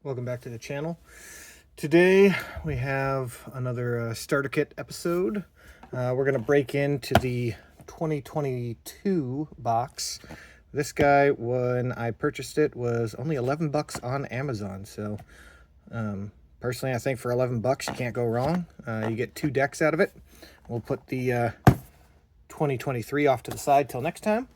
Welcome back to the channel. Today we have another starter kit episode. We're going to break into the 2022 box. This guy, when I purchased it, was only 11 bucks on Amazon. So personally, I think for 11 bucks you can't go wrong. You get 2 decks out of it. We'll put the 2023 off to the side till next time.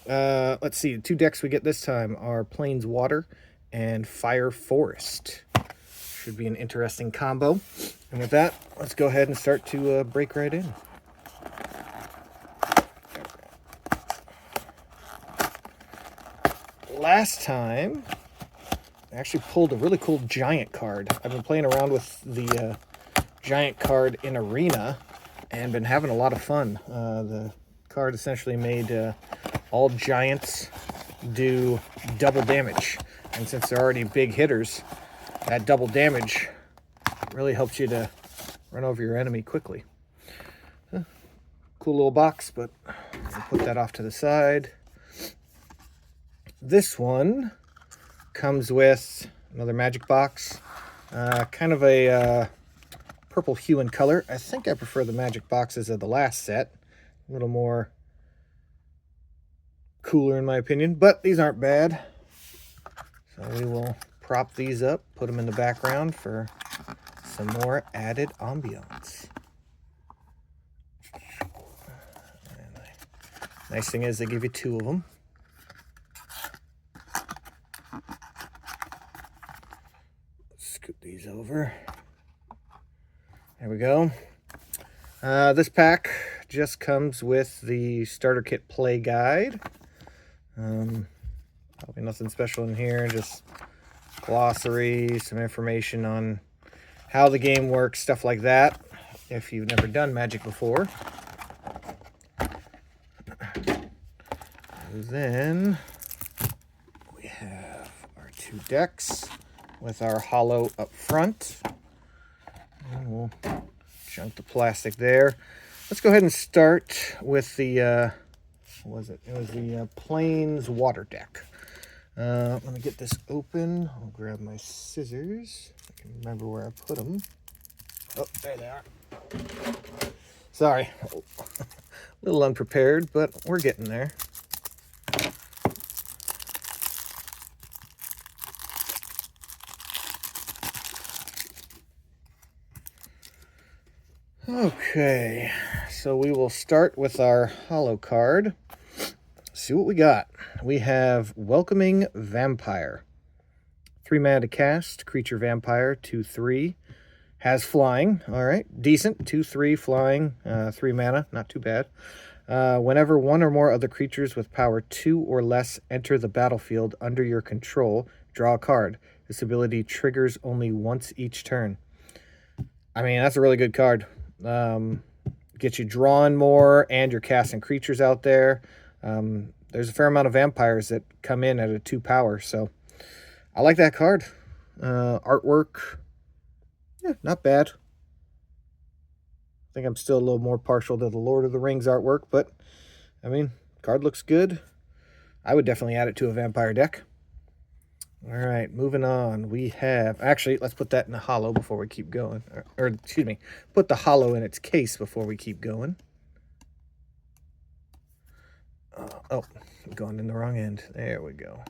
Let's see, the 2 decks we get this time are Plains Water and Fire Forest. Should be an interesting combo. And with that, let's go ahead and start to break right in. Last time, I actually pulled a really cool giant card. I've been playing around with the giant card in Arena and been having a lot of fun. The card essentially made all giants do double damage. And since they're already big hitters, that double damage really helps you to run over your enemy quickly. Cool little box, but I'll put that off to the side. This one comes with another magic box, kind of a purple hue and color. I think I prefer the magic boxes of the last set. A little more cooler in my opinion, but these aren't bad. So we will prop these up, put them in the background for some more added ambiance. And the nice thing is they give you 2 of them. Scoot these over. There we go. This pack just comes with the starter kit play guide. Probably nothing special in here, just glossary, some information on how the game works, stuff like that, if you've never done Magic before. And then we have our 2 decks with our hollow up front. And we'll chunk the plastic there. Let's go ahead and start with the, what was it? It was the Plains Water deck. Let me get this open. I'll grab my scissors. I can remember where I put them. Oh, there they are. Sorry. A little unprepared, but we're getting there. Okay, so we will start with our hollow card. See what we got. We have Welcoming Vampire. 3 mana to cast. Creature vampire, 2/3. Has flying. All right, decent. 2/3 flying, 3 mana. Not too bad. Whenever one or more other creatures with power 2 or less enter the battlefield under your control, draw a card. This ability triggers only once each turn. I mean, that's a really good card. Gets you drawing more, and you're casting creatures out there. There's a fair amount of vampires that come in at a 2 power, so I like that card. Artwork, yeah, not bad. I think I'm still a little more partial to the Lord of the Rings artwork, but I mean, card looks good. I would definitely add it to a vampire deck. All right, moving on. We have, actually, let's put that in the hollow before we keep going. Or excuse me, put the hollow in its case before we keep going. Oh, I'm going in the wrong end. There we go.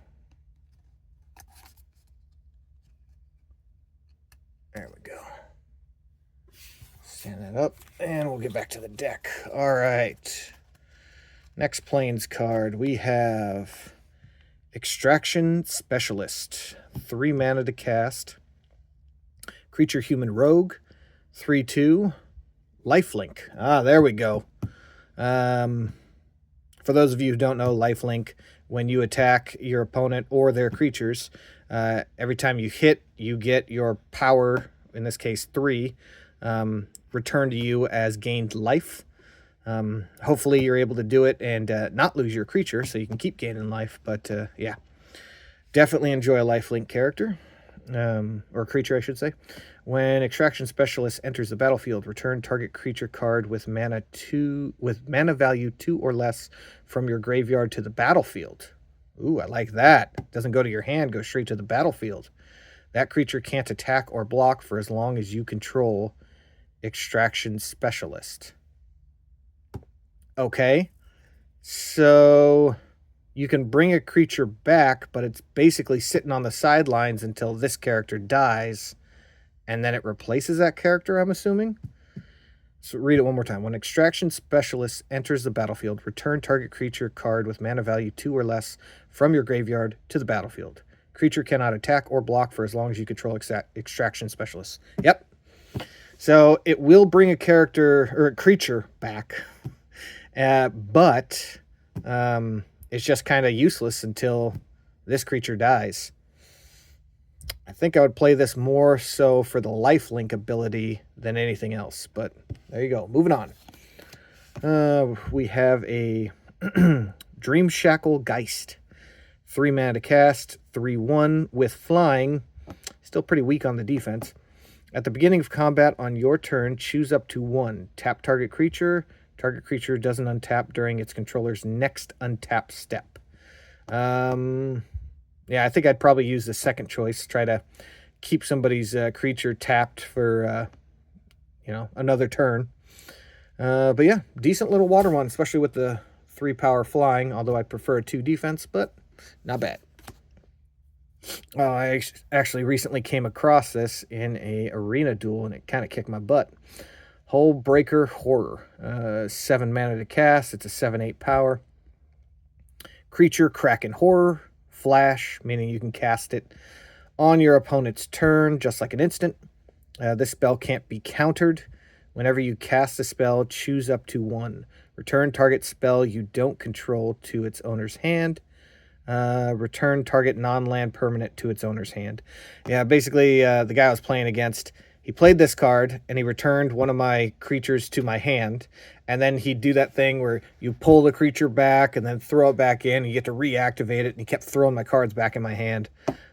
There we go. Stand that up, and we'll get back to the deck. All right. Next Plains card, we have Extraction Specialist. 3 mana to cast. Creature Human Rogue. 3/2. Lifelink. Ah, there we go. For those of you who don't know, lifelink, when you attack your opponent or their creatures, every time you hit, you get your power, in this case 3, returned to you as gained life. Hopefully you're able to do it and not lose your creature, so you can keep gaining life. But yeah, definitely enjoy a lifelink character, or creature, I should say. When Extraction Specialist enters the battlefield, return target creature card with mana value 2 or less from your graveyard to the battlefield. Ooh, I like that. Doesn't go to your hand, goes straight to the battlefield. That creature can't attack or block for as long as you control Extraction Specialist. Okay. So you can bring a creature back, but it's basically sitting on the sidelines until this character dies, and then it replaces that character, I'm assuming? So read it one more time. When Extraction Specialist enters the battlefield, return target creature card with mana value 2 or less from your graveyard to the battlefield. Creature cannot attack or block for as long as you control Extraction Specialist. Yep. So it will bring a character or a creature back, but it's just kind of useless until this creature dies. I think I would play this more so for the lifelink ability than anything else, but there you go. Moving on. We have a Dream Shackle Geist. 3 mana to cast, 3/1 with flying. Still pretty weak on the defense. At the beginning of combat on your turn, choose up to 1. Tap target creature. Target creature doesn't untap during its controller's next untap step. Yeah, I think I'd probably use the second choice. Try to keep somebody's creature tapped for, another turn. But yeah, decent little water one, especially with the 3 power flying, although I'd prefer a 2 defense, but not bad. I actually recently came across this in a arena duel, and it kind of kicked my butt. Hullbreaker Horror. 7 mana to cast. It's a 7/8 power. Creature Kraken Horror. Flash, meaning you can cast it on your opponent's turn, just like an instant. This spell can't be countered. Whenever you cast a spell, choose up to 1. Return target spell you don't control to its owner's hand. Return target non-land permanent to its owner's hand. Yeah, basically, the guy I was playing against, he played this card, and he returned one of my creatures to my hand, and then he'd do that thing where you pull the creature back and then throw it back in, and you get to reactivate it, and he kept throwing my cards back in my hand.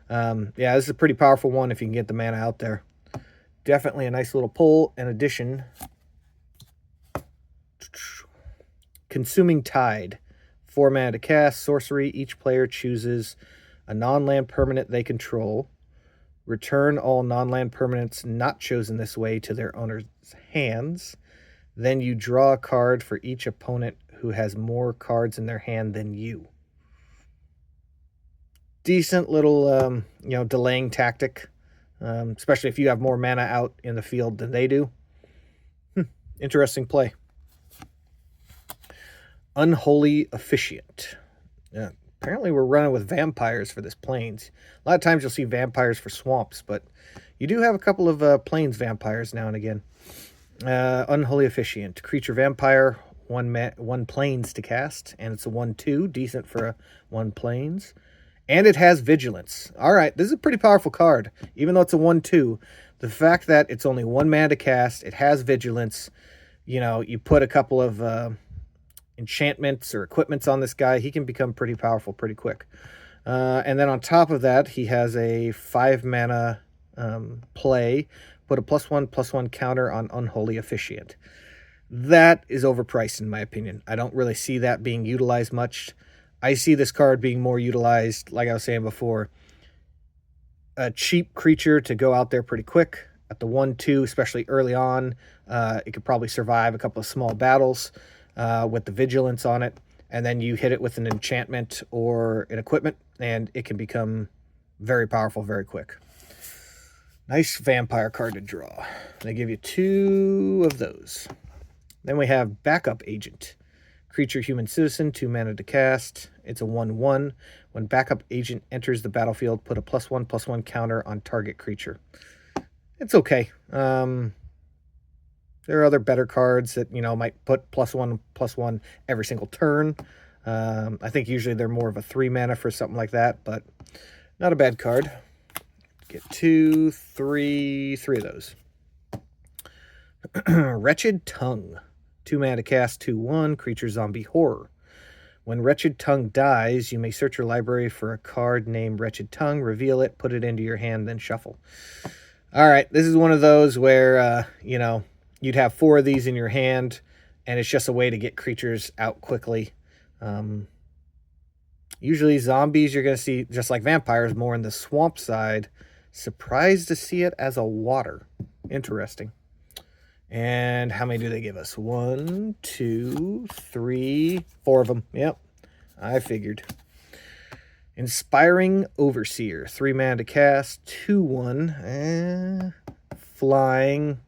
Yeah, this is a pretty powerful one if you can get the mana out there. Definitely a nice little pull and addition. Consuming Tide. 4 mana to cast, sorcery. Each player chooses a non-land permanent they control. Return all non-land permanents not chosen this way to their owner's hands. Then you draw a card for each opponent who has more cards in their hand than you. Decent little, delaying tactic, especially if you have more mana out in the field than they do. Interesting play. Unholy Officiant. Apparently we're running with vampires for this Plains. A lot of times you'll see vampires for swamps, but you do have a couple of Plains vampires now and again. Unholy Officiant. Creature vampire, 1 Plains to cast, and it's a 1/2, decent for a 1 Plains. And it has Vigilance. All right, this is a pretty powerful card, even though it's a 1/2. The fact that it's only 1 mana to cast, it has Vigilance. You put a couple of enchantments or equipments on this guy, he can become pretty powerful pretty quick. And then on top of that, he has a 5 mana play. Put a +1/+1 counter on Unholy Officiant. That is overpriced in my opinion. I don't really see that being utilized much. I see this card being more utilized, like I was saying before, a cheap creature to go out there pretty quick. At the 1/2, especially early on, it could probably survive a couple of small battles with the Vigilance on it, and then you hit it with an enchantment or an equipment, and it can become very powerful very quick. Nice vampire card to draw. They give you 2 of those. Then we have Backup Agent. Creature Human Citizen, 2 mana to cast. It's a 1/1. When Backup Agent enters the battlefield, put a +1/+1 counter on target creature. It's okay. There are other better cards that, might put +1/+1 every single turn. I think usually they're more of a 3 mana for something like that, but not a bad card. Get 2, 3 of those. Wretched Tongue. 2 mana to cast, 2/1, creature zombie horror. When Wretched Tongue dies, you may search your library for a card named Wretched Tongue, reveal it, put it into your hand, then shuffle. All right, this is one of those where, you'd have 4 of these in your hand, and it's just a way to get creatures out quickly. Usually zombies you're going to see, just like vampires, more in the swamp side. Surprised to see it as a water. Interesting. And how many do they give us? 1, 2, 3, 4 of them. Yep, I figured. Inspiring Overseer. 3 mana to cast. 2/1. Flying.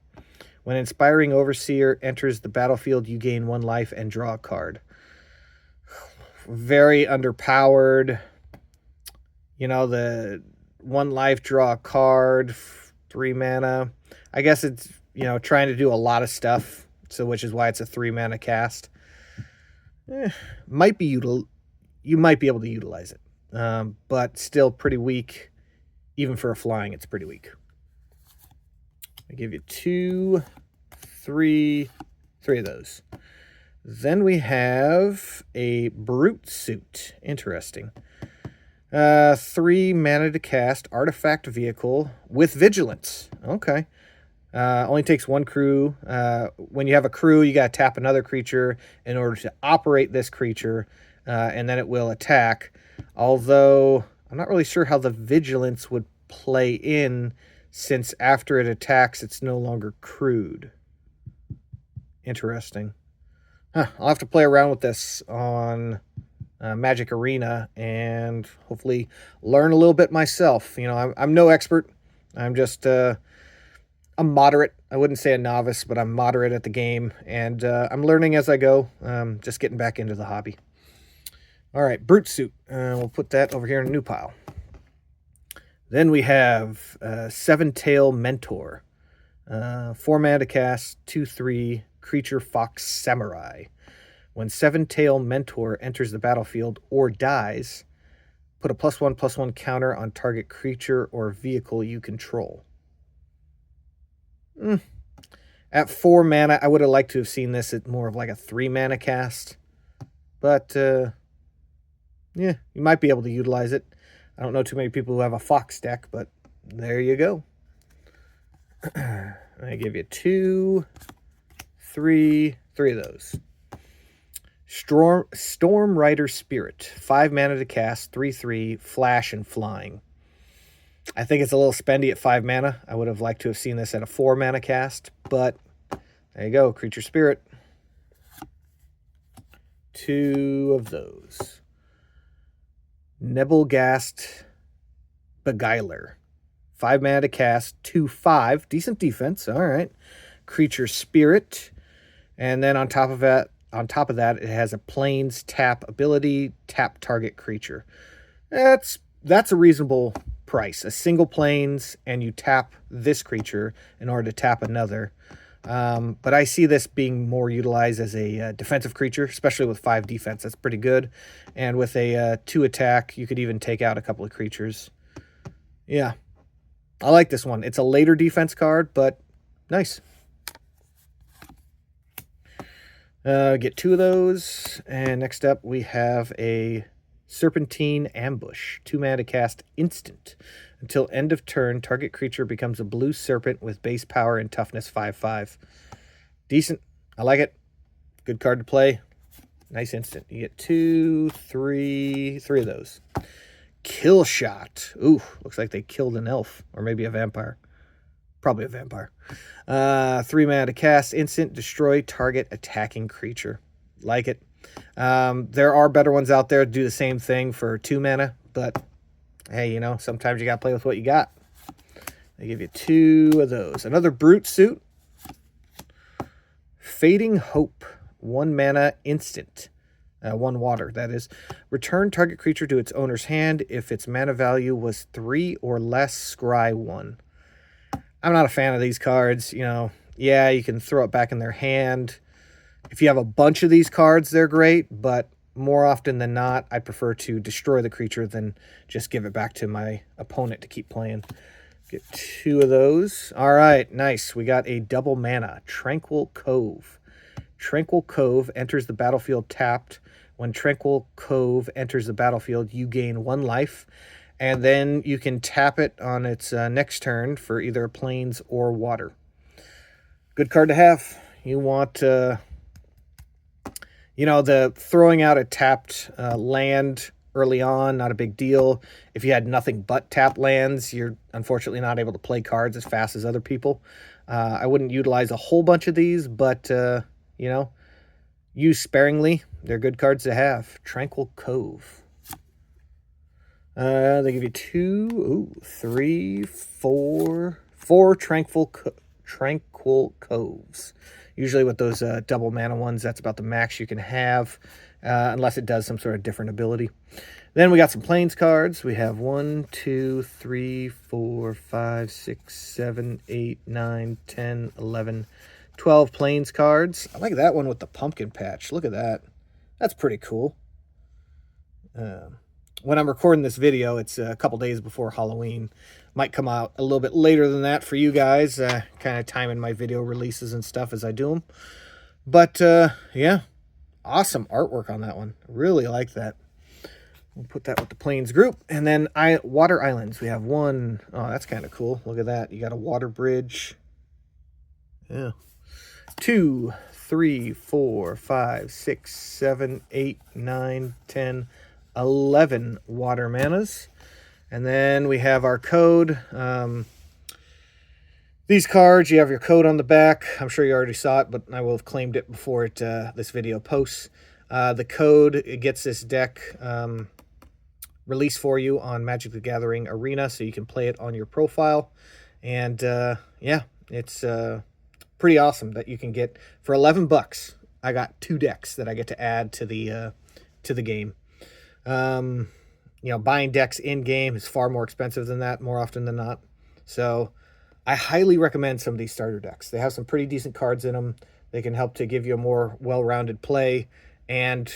When Inspiring Overseer enters the battlefield, you gain 1 life and draw a card. Very underpowered. You know, the 1 life, draw a card, 3 mana. I guess it's, you know, trying to do a lot of stuff, so which is why it's a 3 mana cast. You might be able to utilize it, but still pretty weak. Even for a flying, it's pretty weak. I give you 2, 3 of those. Then we have a Brute Suit. Interesting. 3 mana to cast, artifact vehicle with vigilance. Okay. Only takes 1 crew. When you have a crew, you got to tap another creature in order to operate this creature, and then it will attack. Although, I'm not really sure how the vigilance would play in, since after it attacks, it's no longer crewed. Interesting. I'll have to play around with this on Magic Arena and hopefully learn a little bit myself. You know, I'm no expert. I'm just a moderate. I wouldn't say a novice, but I'm moderate at the game, and I'm learning as I go. Just getting back into the hobby. All right, Brute Suit. We'll put that over here in a new pile. Then we have Seven-Tail Mentor. 4 mana to cast, 2/3, creature fox samurai. When Seven-Tail Mentor enters the battlefield or dies, put a +1/+1 counter on target creature or vehicle you control. At 4 mana, I would have liked to have seen this at more of like a 3 mana cast. But, yeah, you might be able to utilize it. I don't know too many people who have a Fox deck, but there you go. I give you 2, 3 of those. Storm Rider Spirit. 5 mana to cast, 3/3, flash and flying. I think it's a little spendy at 5 mana. I would have liked to have seen this at a 4 mana cast, but there you go, Creature Spirit. 2 of those. Nebelgast Beguiler. 5 mana to cast, 2/5. Decent defense, all right. Creature Spirit. And then on top of that, it has a Plains tap ability, tap target creature. That's a reasonable price. A single Plains, and you tap this creature in order to tap another. But I see this being more utilized as a defensive creature, especially with 5 defense. That's pretty good. And with a 2 attack, you could even take out a couple of creatures. Yeah, I like this one. It's a later defense card, but nice. Get 2 of those. And next up, we have a Serpentine Ambush. 2 mana to cast, instant. Until end of turn, target creature becomes a blue serpent with base power and toughness 5/5. Decent. I like it. Good card to play. Nice instant. You get 2, 3 of those. Kill Shot. Ooh, looks like they killed an elf. Or maybe a vampire. Probably a vampire. 3 mana to cast, instant, destroy target attacking creature. Like it. There are better ones out there to do the same thing for 2 mana, but hey, you know, sometimes you gotta play with what you got. They give you 2 of those. Another Brute Suit. Fading Hope. 1 mana, instant. 1 water, that is. Return target creature to its owner's hand if its mana value was 3 or less, scry 1. I'm not a fan of these cards. You know, yeah, you can throw it back in their hand. If you have a bunch of these cards, they're great, but more often than not, I prefer to destroy the creature than just give it back to my opponent to keep playing. Get 2 of those. All right, nice. We got a double mana, Tranquil Cove. Tranquil Cove enters the battlefield tapped. When Tranquil Cove enters the battlefield, you gain 1 life. And then you can tap it on its next turn for either a Plains or water. Good card to have. You want, you know, the throwing out a tapped land early on, not a big deal. If you had nothing but tap lands, you're unfortunately not able to play cards as fast as other people. I wouldn't utilize a whole bunch of these, but, you know, use sparingly. They're good cards to have. Tranquil Cove. They give you 2, 3, 4 Tranquil Coves. Usually with those double mana ones, that's about the max you can have, unless it does some sort of different ability. Then we got some Plains cards. We have 1, 2, 3, 4, 5, 6, 7, 8, 9, 10, 11, 12 Plains cards. I like that one with the pumpkin patch. Look at that. That's pretty cool. When I'm recording this video, it's a couple days before Halloween. Might come out a little bit later than that for you guys, kind of timing my video releases and stuff as I do them. But, yeah, awesome artwork on that one. Really like that. We'll put that with the Plains group. And then Water Islands. We have 1. Oh, that's kind of cool. Look at that. You got a water bridge. Yeah. 2, 3, 4, 5, 6, 7, 8, 9, 10, 11 water manas. And then we have our code. These cards, you have your code on the back. I'm sure you already saw it, but I will have claimed it before this video posts. The code, it gets this deck released for you on Magic the Gathering Arena, so you can play it on your profile. And yeah, it's pretty awesome that you can get, for 11 bucks, I got 2 decks that I get to add to the game. You know, buying decks in-game is far more expensive than that, more often than not. So I highly recommend some of these starter decks. They have some pretty decent cards in them. They can help to give you a more well-rounded play. And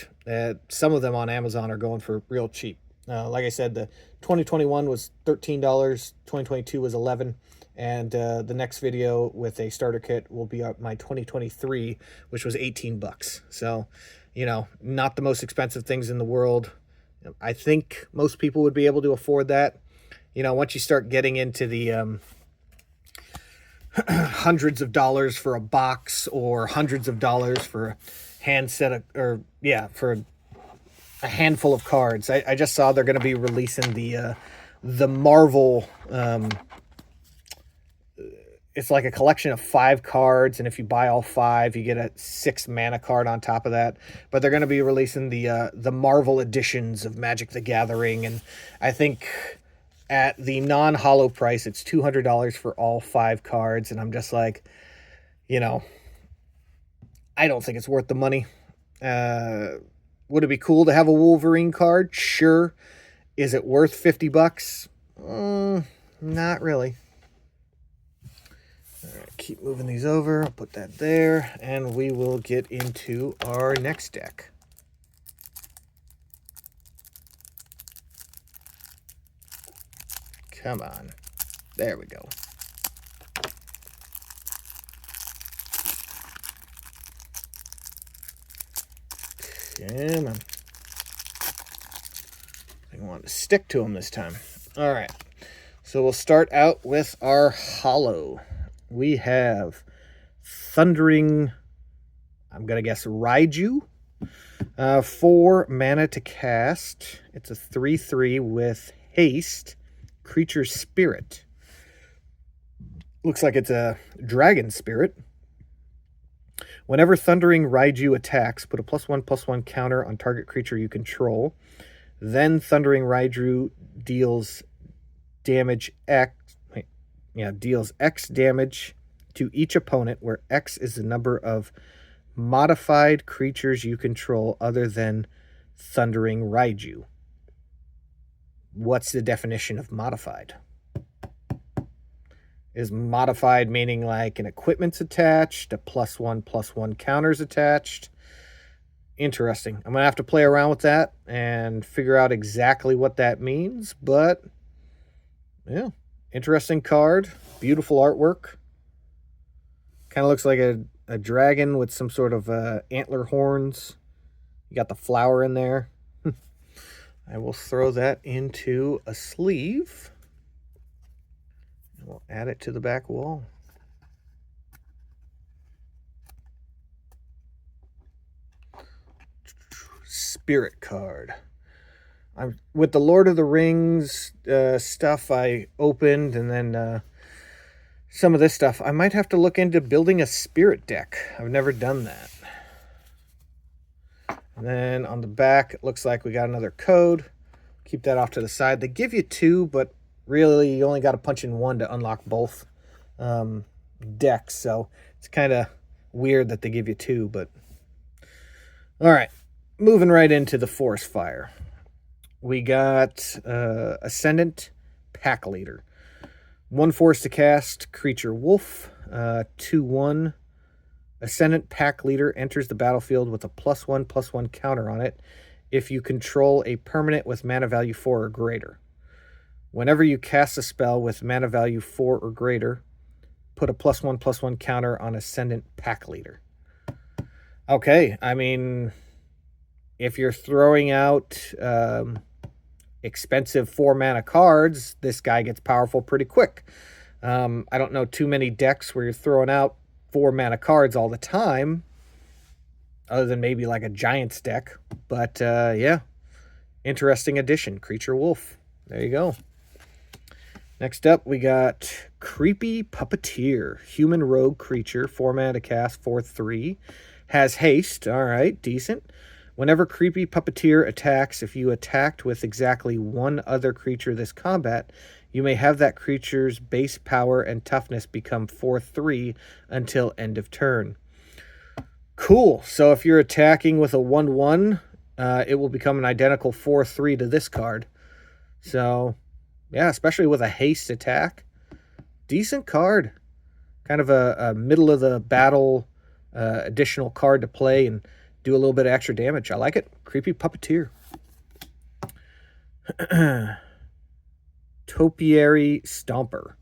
some of them on Amazon are going for real cheap. Like I said, the 2021 was $13, 2022 was $11, and the next video with a starter kit will be my 2023, which was 18 bucks. So, you know, not the most expensive things in the world. I think most people would be able to afford that. You know, once you start getting into the hundreds of dollars for a box, or hundreds of dollars for a hand set of, for a handful of cards. I just saw they're going to be releasing the Marvel. It's like a collection of 5 cards, and if you buy all 5, you get a 6 mana card on top of that. But they're going to be releasing the Marvel editions of Magic the Gathering, and I think at the non-holo price, it's $200 for all 5 cards, and I'm just like, you know, I don't think it's worth the money. Would it be cool to have a Wolverine card? Sure. Is it worth 50 bucks? Not really. All right, keep moving these over. I'll put that there, and we will get into our next deck. Come on. There we go. Come on. I want to stick to them this time. All right. So we'll start out with our holo. We have Thundering, I'm going to guess, Raiju. 4 mana to cast. It's a 3/3 with haste. Creature Spirit. Looks like it's a dragon spirit. Whenever Thundering Raiju attacks, put a +1/+1 counter on target creature you control. Then Thundering Raiju deals deals X damage to each opponent, where X is the number of modified creatures you control other than Thundering Raiju. What's the definition of modified? Is modified meaning like an equipment's attached, a +1/+1 counter's attached? Interesting. I'm going to have to play around with that and figure out exactly what that means, but yeah, interesting card. Beautiful artwork. Kind of looks like a dragon with some sort of antler horns. You got the flower in there. I will throw that into a sleeve. And we'll add it to the back wall. Spirit card. I'm with the Lord of the Rings stuff I opened, and then some of this stuff. I might have to look into building a spirit deck. I've never done that. And then on the back, it looks like we got another code. Keep that off to the side. They give you 2, but really you only got to punch in 1 to unlock both decks. So it's kind of weird that they give you 2, but all right. Moving right into the Forest Fire. We got Ascendant Pack Leader. 1 force to cast, creature wolf. 2/1. Ascendant Pack Leader enters the battlefield with a +1/+1 counter on it if you control a permanent with mana value 4 or greater. Whenever you cast a spell with mana value 4 or greater, put a +1/+1 counter on Ascendant Pack Leader. Okay, I mean, if you're throwing out expensive 4-mana cards, this guy gets powerful pretty quick. I don't know too many decks where you're throwing out 4-mana cards all the time, other than maybe like a Giants deck. But yeah, interesting addition, Creature Wolf. There you go. Next up, we got Creepy Puppeteer. Human rogue creature, 4-mana to cast, 4/3. Has haste. All right, decent. Whenever Creepy Puppeteer attacks, if you attacked with exactly 1 other creature this combat, you may have that creature's base power and toughness become 4/3 until end of turn. Cool. So if you're attacking with a 1/1, it will become an identical 4/3 to this card. So, yeah, especially with a haste attack. Decent card. Kind of a middle of the battle additional card to play and do a little bit of extra damage. I like it. Creepy Puppeteer. Topiary Stomper.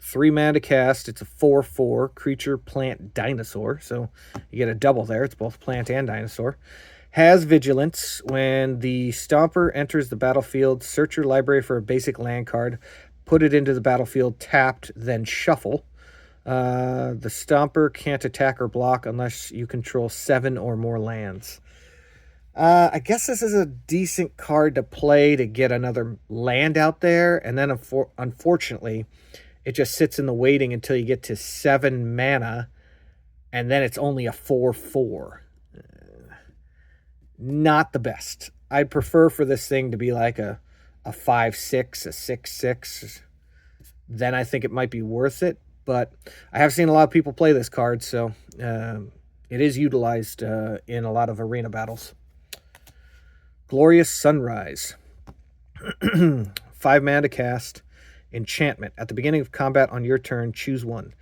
3-mana to cast. It's a 4/4 creature, plant, dinosaur. So you get a double there. It's both plant and dinosaur. Has vigilance. When the Stomper enters the battlefield, search your library for a basic land card. Put it into the battlefield tapped, then shuffle. The Stomper can't attack or block unless you control 7 or more lands. I guess this is a decent card to play to get another land out there, and then unfortunately, it just sits in the waiting until you get to 7 mana, and then it's only a 4/4. Not the best. I'd prefer for this thing to be like a 5/6, a 6/6. Then I think it might be worth it. But I have seen a lot of people play this card, so it is utilized in a lot of arena battles. Glorious Sunrise. 5-mana to cast. Enchantment. At the beginning of combat on your turn, choose 1.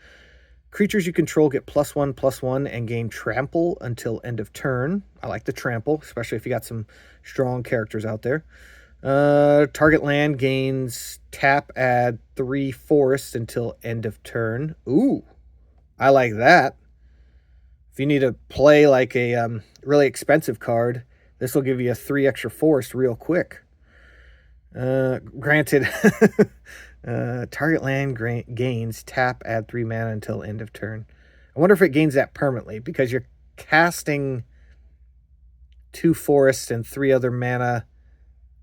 Creatures you control get +1/+1 and gain trample until end of turn. I like the trample, especially if you got some strong characters out there. Target land gains tap, add 3 forests until end of turn. Ooh, I like that. If you need to play like a really expensive card, this will give you a 3 extra forest real quick. Granted, target land gains tap, add 3 mana until end of turn. I wonder if it gains that permanently, because you're casting 2 forests and 3 other mana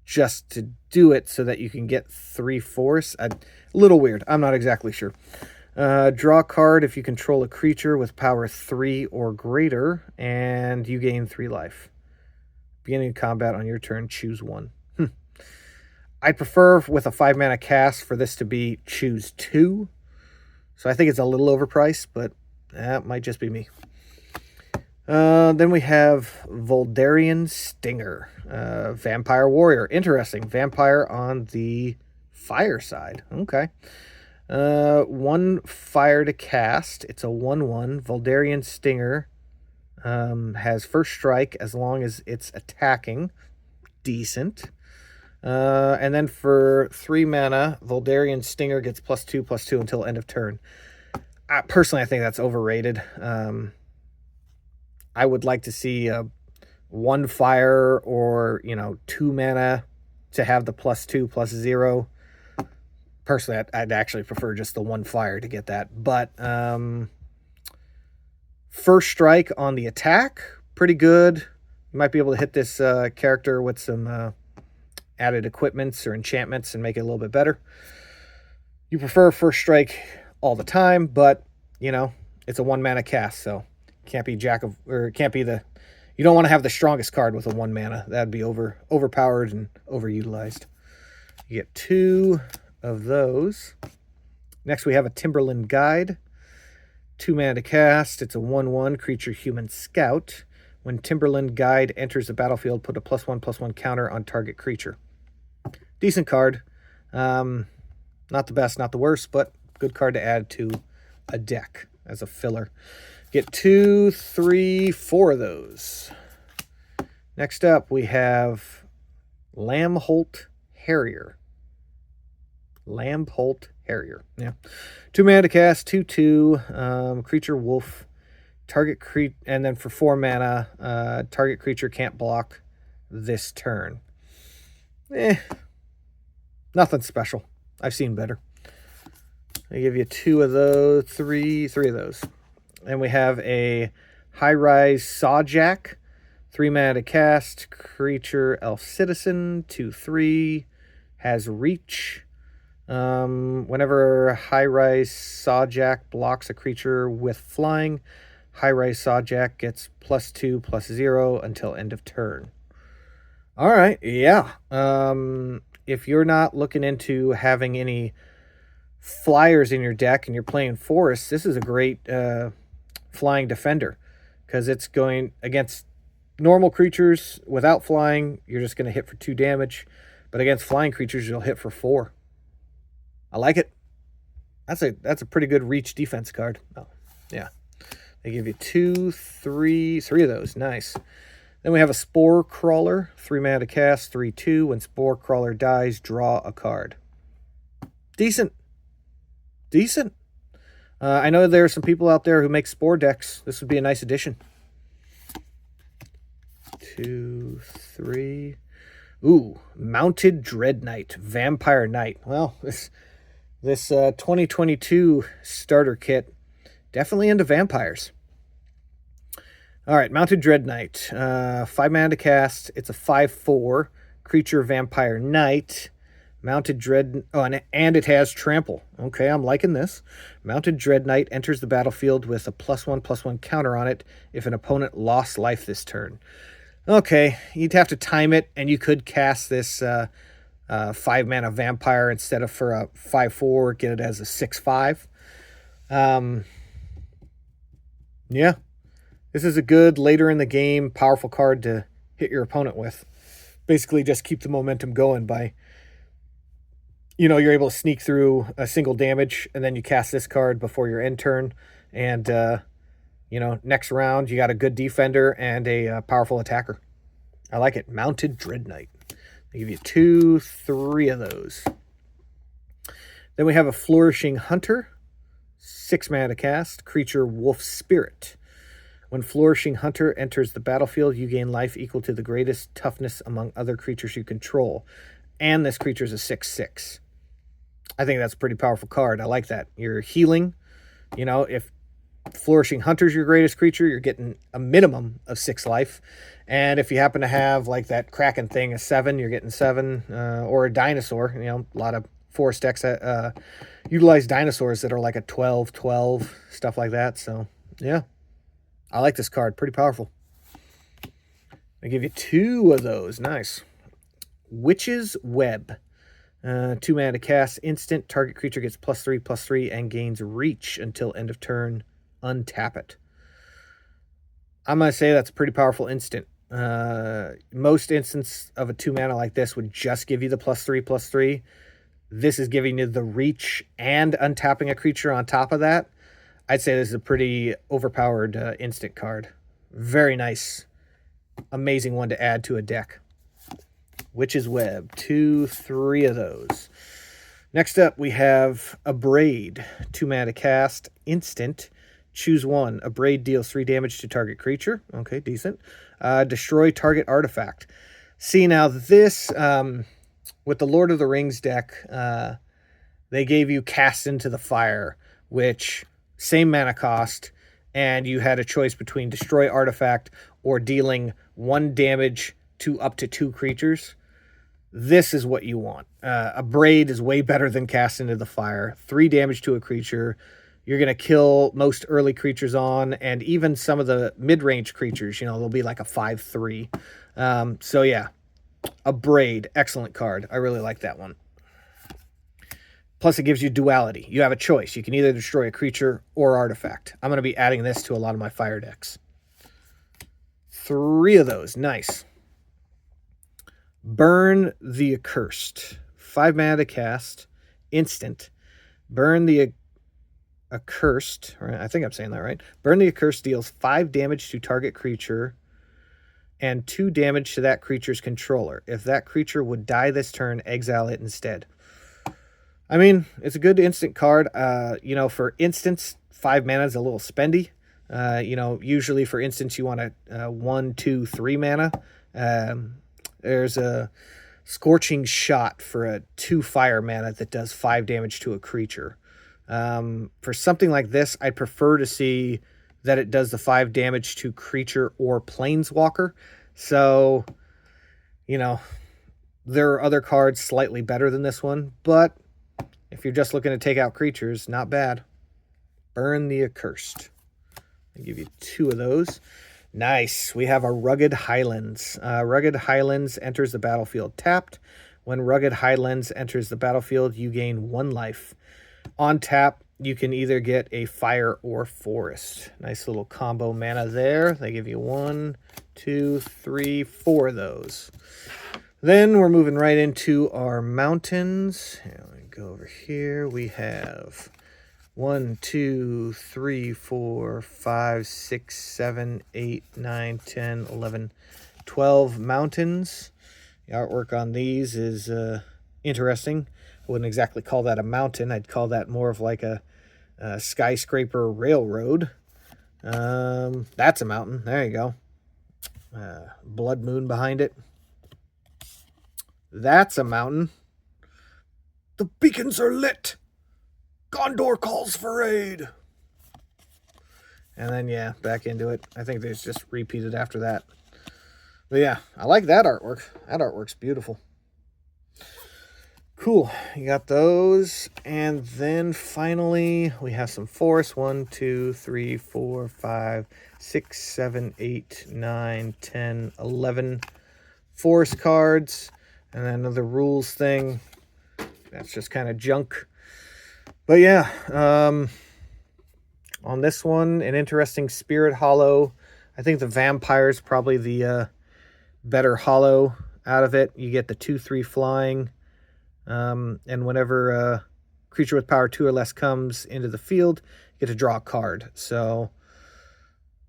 just to do it so that you can get 3 forests. A little weird. I'm not exactly sure. Draw a card if you control a creature with power 3 or greater, and you gain 3 life. Beginning of combat on your turn, choose 1. I prefer with a 5-mana cast for this to be choose 2. So I think it's a little overpriced, but that might just be me. Then we have Voldarian Stinger. Vampire Warrior. Interesting. Vampire on the fire side. Okay. 1 fire to cast. It's a 1/1. Voldarian Stinger has first strike as long as it's attacking. Decent. And then for 3 mana, Voldarian Stinger gets +2/+2 until end of turn. Personally, I think that's overrated. I would like to see 1 fire or, 2 mana to have the +2/+0. Personally, I'd actually prefer just the 1 fire to get that. But first strike on the attack, pretty good. You might be able to hit this character with some added equipments or enchantments and make it a little bit better. You prefer first strike all the time, but you know, it's a 1 mana cast, so can't be you don't want to have the strongest card with a 1 mana. That'd be overpowered and overutilized. You get 2 of those. Next we have a Timberland Guide. 2 mana to cast. It's a 1/1 creature human scout. When Timberland Guide enters the battlefield, put a +1/+1 counter on target creature. Decent card. Not the best, not the worst, but good card to add to a deck as a filler. Get 2, 3, 4 of those. Next up, we have Lambholt Harrier. Lambholt Harrier. Yeah. 2 mana to cast, 2/2, creature wolf. And then for 4 mana, target creature can't block this turn. Nothing special. I've seen better. I give you 2 of those, three of those. And we have a High-Rise Sawjack, 3 mana to cast, creature elf citizen, 2/3, has reach. Whenever High-Rise Sawjack blocks a creature with flying, High-Rise Sawjack gets +2/+0 until end of turn. All right, yeah. If you're not looking into having any flyers in your deck and you're playing forests, this is a great flying defender because it's going against normal creatures without flying. You're just going to hit for 2 damage, but against flying creatures, you'll hit for 4. I like it. That's a pretty good reach defense card. Oh, yeah. They give you 2, 3 of those. Nice. Then we have a Spore Crawler, 3 mana to cast, 3/2. When Spore Crawler dies, draw a card. Decent. I know there are some people out there who make Spore decks. This would be a nice addition. 2, 3. Ooh, Mounted Dread Knight, Vampire Knight. Well, this 2022 starter kit, definitely into vampires. All right, Mounted Dread Knight, 5 mana to cast. It's a 5/4 creature vampire knight. Mounted Dread, and it has trample. Okay, I'm liking this. Mounted Dread Knight enters the battlefield with a +1/+1 counter on it if an opponent lost life this turn. Okay, you'd have to time it, and you could cast this 5 mana vampire instead of for a 5/4, get it as a 6/5. Yeah. This is a good later in the game powerful card to hit your opponent with. Basically just keep the momentum going by, you're able to sneak through a single damage and then you cast this card before your end turn. And, next round you got a good defender and a powerful attacker. I like it. Mounted Dread Knight. They give you 2, 3 of those. Then we have a Flourishing Hunter, 6 mana to cast, creature Wolf Spirit. When Flourishing Hunter enters the battlefield, you gain life equal to the greatest toughness among other creatures you control. And this creature is a 6/6. I think that's a pretty powerful card. I like that. You're healing. If Flourishing Hunter's your greatest creature, you're getting a minimum of 6 life. And if you happen to have like that Kraken thing, a 7, you're getting 7. Or a dinosaur. A lot of forest decks that utilize dinosaurs that are like a 12/12, stuff like that. So, yeah. I like this card. Pretty powerful. I give you 2 of those. Nice. Witch's Web. 2 mana to cast. Instant. Target creature gets +3/+3 and gains reach until end of turn. Untap it. I'm going to say that's a pretty powerful instant. Most instants of a 2 mana like this would just give you the +3/+3. This is giving you the reach and untapping a creature on top of that. I'd say this is a pretty overpowered instant card. Very nice. Amazing one to add to a deck. Witch's Web. 2, 3 of those. Next up, we have Abrade. 2 mana to cast. Instant. Choose 1. Abrade deals 3 damage to target creature. Okay, decent. Destroy target artifact. See, now this, with the Lord of the Rings deck, they gave you Cast into the Fire, which... same mana cost, and you had a choice between destroy artifact or dealing 1 damage to up to 2 creatures. this is what you want. Abrade is way better than Cast into the Fire. 3 damage to a creature. You're going to kill most early creatures on, and even some of the mid-range creatures, you know, they'll be like a 5/3. So yeah, Abrade, excellent card. I really like that one. Plus, it gives you duality. You have a choice. You can either destroy a creature or artifact. I'm going to be adding this to a lot of my fire decks. 3 of those. Nice. Burn the Accursed. 5 mana to cast. Instant. Burn the Accursed. Right? I think I'm saying that right. Burn the Accursed deals 5 damage to target creature and 2 damage to that creature's controller. If that creature would die this turn, exile it instead. I mean, it's a good instant card. You know, for instance, 5 mana is a little spendy. You know, usually for instance, you want a 1, 2, 3 mana. There's a Scorching Shot for a 2 fire mana that does 5 damage to a creature. For something like this, I'd prefer to see that it does the 5 damage to creature or planeswalker. So, you know, there are other cards slightly better than this one, but if you're just looking to take out creatures, not bad. Burn the Accursed. I'll give you 2 of those. Nice. We have a Rugged Highlands. Rugged Highlands enters the battlefield tapped. When Rugged Highlands enters the battlefield, you gain 1 life. On tap, you can either get a fire or forest. Nice little combo mana there. They give you 1, 2, 3, 4 of those. Then we're moving right into our mountains. Here, let me go over here. We have 1, 2, 3, 4, 5, 6, 7, 8, 9, 10, 11, 12 mountains. The artwork on these is interesting. I wouldn't exactly call that a mountain. I'd call that more of like a skyscraper railroad. That's a mountain. There you go. Blood moon behind it. That's a mountain. The beacons are lit. Gondor calls for aid. And then, yeah, back into it. I think there's just repeated after that. But yeah, I like that artwork. That artwork's beautiful. Cool. You got those. And then finally, we have some forests. 1, 2, 3, 4, 5, 6, 7, 8, 9, 10, 11 forest cards. And then another rules thing. That's just kind of junk. But yeah, on this one, an interesting Spirit Hollow. I think the Vampire's probably the better hollow out of it. You get the 2/3 flying. And whenever creature with power 2 or less comes into the field, you get to draw a card. So,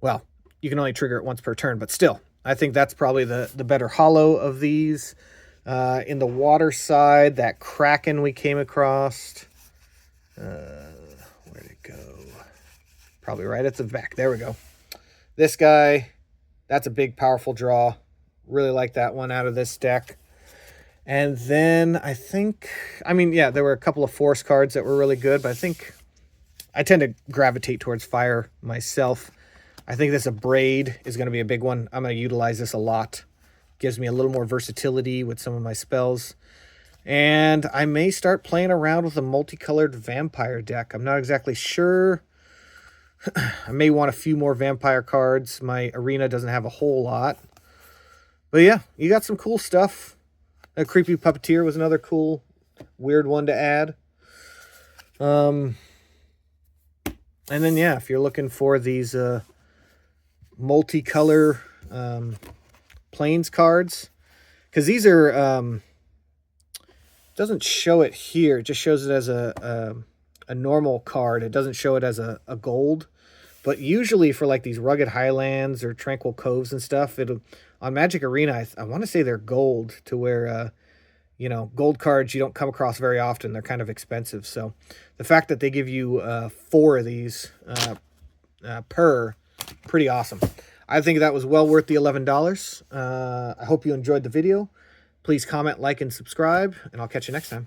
well, you can only trigger it once per turn, but still, I think that's probably the better hollow of these. In the water side, that Kraken we came across. Where'd it go? Probably right at the back. There we go. This guy, that's a big, powerful draw. Really like that one out of this deck. And then I think, I mean, yeah, there were a couple of force cards that were really good, but I think I tend to gravitate towards fire myself. I think this Abrade is going to be a big one. I'm going to utilize this a lot. Gives me a little more versatility with some of my spells. And I may start playing around with a multicolored vampire deck. I'm not exactly sure. I may want a few more vampire cards. My arena doesn't have a whole lot. But yeah, you got some cool stuff. A Creepy Puppeteer was another cool, weird one to add. And then, yeah, if you're looking for these multicolor planes cards, because these are doesn't show it here, it just shows it as a normal card. It doesn't show it as a gold, but usually for like these Rugged Highlands or Tranquil Coves and stuff, it'll on Magic Arena, I want to say they're gold, to where you know, gold cards you don't come across very often. They're kind of expensive. So the fact that they give you 4 of these per, pretty awesome. I think that was well worth the $11. I hope you enjoyed the video. Please comment, like, and subscribe, and I'll catch you next time.